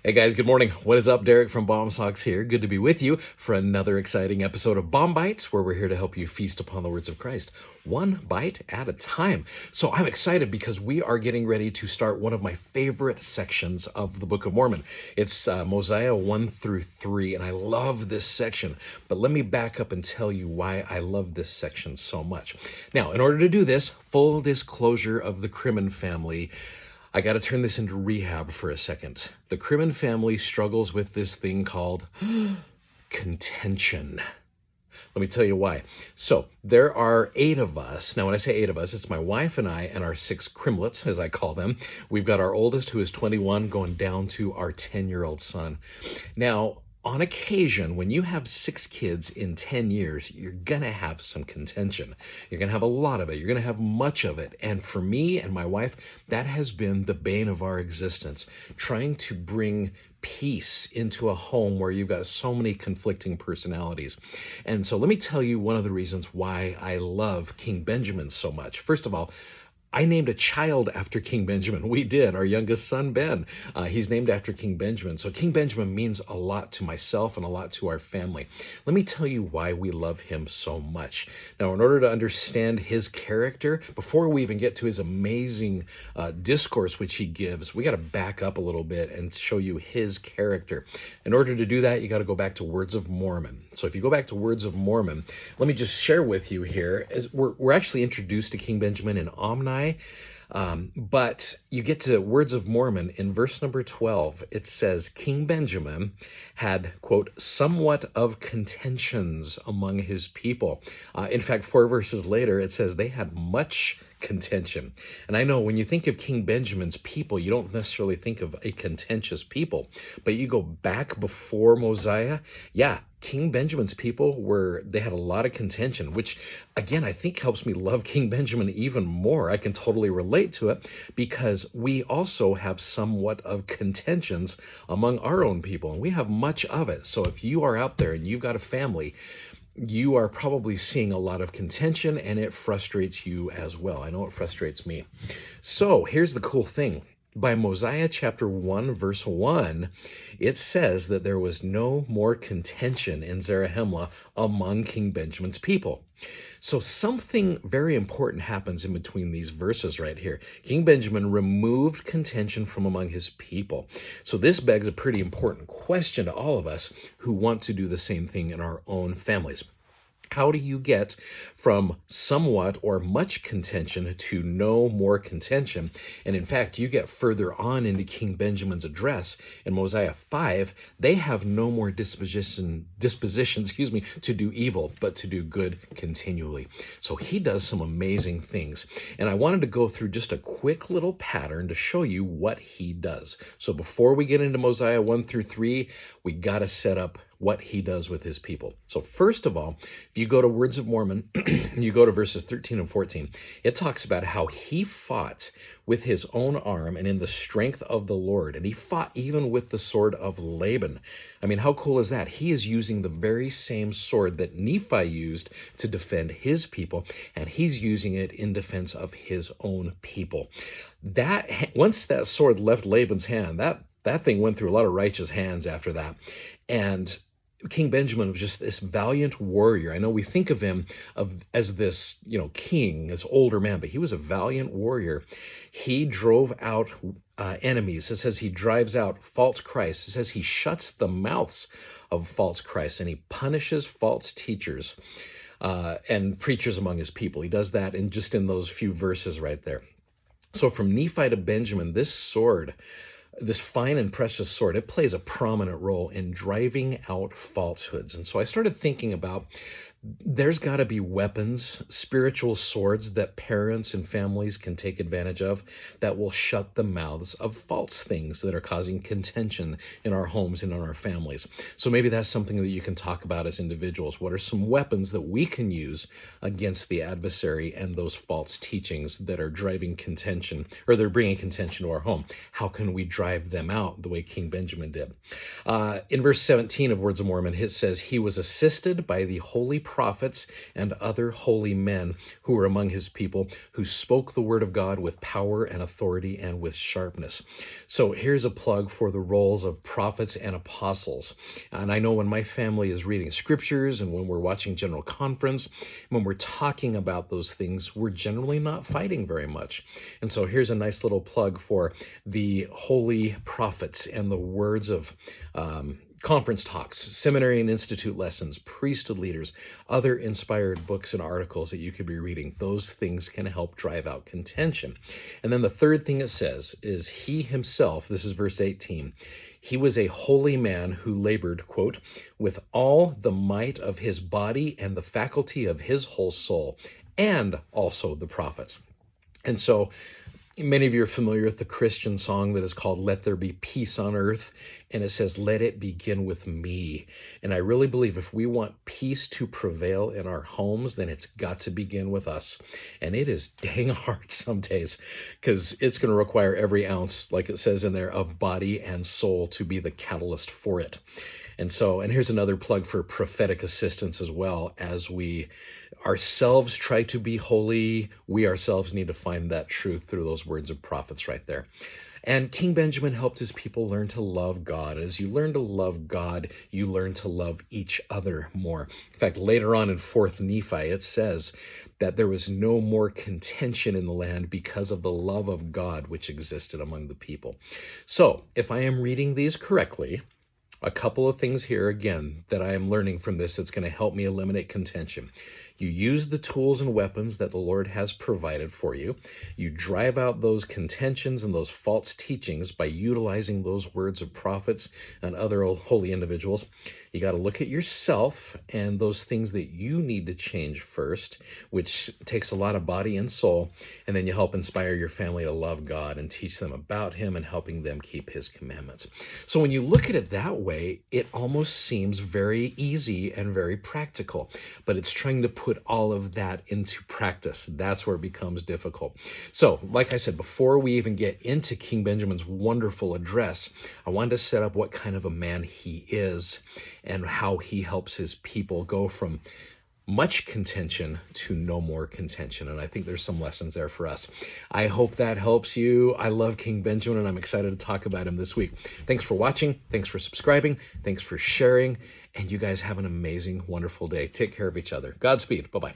Hey guys, good morning. What is up? Derek from Bomb Socks here. Good to be with you for another exciting episode of BOM-BITES, where we're here to help you feast upon the words of Christ, one bite at a time. So I'm excited because we are getting ready to start one of my favorite sections of the Book of Mormon. It's Mosiah 1 through 3, and I love this section. But let me back up and tell you why I love this section so much. Now, in order to do this, full disclosure of the Crimmin family, I got to turn this into rehab for a second. The Crimmin family struggles with this thing called contention. Let me tell you why. So there are 8 of us. Now, when I say 8 of us, it's my wife and I and our 6 crimlets, as I call them. We've got our oldest, who is 21, going down to our 10-year-old son. Now, on occasion, when you have 6 kids in 10 years, you're going to have some contention. You're going to have a lot of it. You're going to have much of it. And for me and my wife, that has been the bane of our existence, trying to bring peace into a home where you've got so many conflicting personalities. And so let me tell you one of the reasons why I love King Benjamin so much. First of all, I named a child after King Benjamin. We did. Our youngest son, Ben. He's named after King Benjamin. So King Benjamin means a lot to myself and a lot to our family. Let me tell you why we love him so much. Now, in order to understand his character, before we even get to his amazing discourse which he gives, we got to back up a little bit and show you his character. In order to do that, you got to go back to Words of Mormon. So if you go back to Words of Mormon, let me just share with you here, as we're actually introduced to King Benjamin in Omni. But you get to Words of Mormon in verse number 12. It says, King Benjamin had, quote, somewhat of contentions among his people. In fact, 4 verses later, it says they had much contention. And I know when you think of King Benjamin's people, you don't necessarily think of a contentious people, but you go back before Mosiah, yeah, King Benjamin's people they had a lot of contention, which again, I think helps me love King Benjamin even more. I can totally relate to it because we also have somewhat of contentions among our own people, and we have much of it. So if you are out there and you've got a family, you are probably seeing a lot of contention, and it frustrates you as well. I know it frustrates me. So here's the cool thing. By Mosiah chapter 1, verse 1, it says that there was no more contention in Zarahemla among King Benjamin's people. So something very important happens in between these verses right here. King Benjamin removed contention from among his people. So this begs a pretty important question to all of us who want to do the same thing in our own families. How do you get from somewhat or much contention to no more contention? And in fact, you get further on into King Benjamin's address in Mosiah 5, they have no more disposition, to do evil, but to do good continually. So he does some amazing things. And I wanted to go through just a quick little pattern to show you what he does. So before we get into Mosiah 1 through 3, we got to set up what he does with his people. So first of all, if you go to Words of Mormon, you go to verses 13 and 14, it talks about how he fought with his own arm and in the strength of the Lord. And he fought even with the sword of Laban. I mean, how cool is that? He is using the very same sword that Nephi used to defend his people, and he's using it in defense of his own people. Once that sword left Laban's hand, that thing went through a lot of righteous hands after that. And King Benjamin was just this valiant warrior. I know we think of him as this, king, this older man, but he was a valiant warrior. He drove out enemies. It says he drives out false Christs. It says he shuts the mouths of false Christs, and he punishes false teachers and preachers among his people. He does that in those few verses right there. So from Nephi to Benjamin, this sword, this fine and precious sword, it plays a prominent role in driving out falsehoods. And so I started thinking about there's got to be weapons, spiritual swords that parents and families can take advantage of that will shut the mouths of false things that are causing contention in our homes and in our families. So maybe that's something that you can talk about as individuals. What are some weapons that we can use against the adversary and those false teachings that are driving contention, or they're bringing contention to our home? How can we drive them out the way King Benjamin did? In verse 17 of Words of Mormon, it says, he was assisted by the holy prophets and other holy men who were among his people, who spoke the word of God with power and authority and with sharpness. So here's a plug for the roles of prophets and apostles. And I know when my family is reading scriptures and when we're watching General Conference, when we're talking about those things, we're generally not fighting very much. And so here's a nice little plug for the holy prophets and the words of conference talks, seminary and institute lessons, priesthood leaders, other inspired books and articles that you could be reading. Those things can help drive out contention. And then the third thing it says is he himself, this is verse 18, he was a holy man who labored, quote, with all the might of his body and the faculty of his whole soul, and also the prophets. And so many of you are familiar with the Christian song that is called Let There Be Peace on Earth, and it says, let it begin with me. And I really believe if we want peace to prevail in our homes, then it's got to begin with us. And it is dang hard some days, because it's going to require every ounce, like it says in there, of body and soul to be the catalyst for it. And here's another plug for prophetic assistance as well. As we ourselves try to be holy, we ourselves need to find that truth through those words of prophets right there. And King Benjamin helped his people learn to love God. As you learn to love God, you learn to love each other more. In fact, later on in 4th Nephi, it says that there was no more contention in the land because of the love of God which existed among the people. So, if I am reading these correctly, a couple of things here, again, that I am learning from this that's going to help me eliminate contention. You use the tools and weapons that the Lord has provided for you. You drive out those contentions and those false teachings by utilizing those words of prophets and other holy individuals. You got to look at yourself and those things that you need to change first, which takes a lot of body and soul. And then you help inspire your family to love God and teach them about him and helping them keep his commandments. So when you look at it that way, it almost seems very easy and very practical, but it's trying to put all of that into practice. That's where it becomes difficult. So, like I said, before we even get into King Benjamin's wonderful address, I wanted to set up what kind of a man he is and how he helps his people go from much contention to no more contention. And I think there's some lessons there for us. I hope that helps you. I love King Benjamin, and I'm excited to talk about him this week. Thanks for watching. Thanks for subscribing. Thanks for sharing. And you guys have an amazing, wonderful day. Take care of each other. Godspeed. Bye-bye.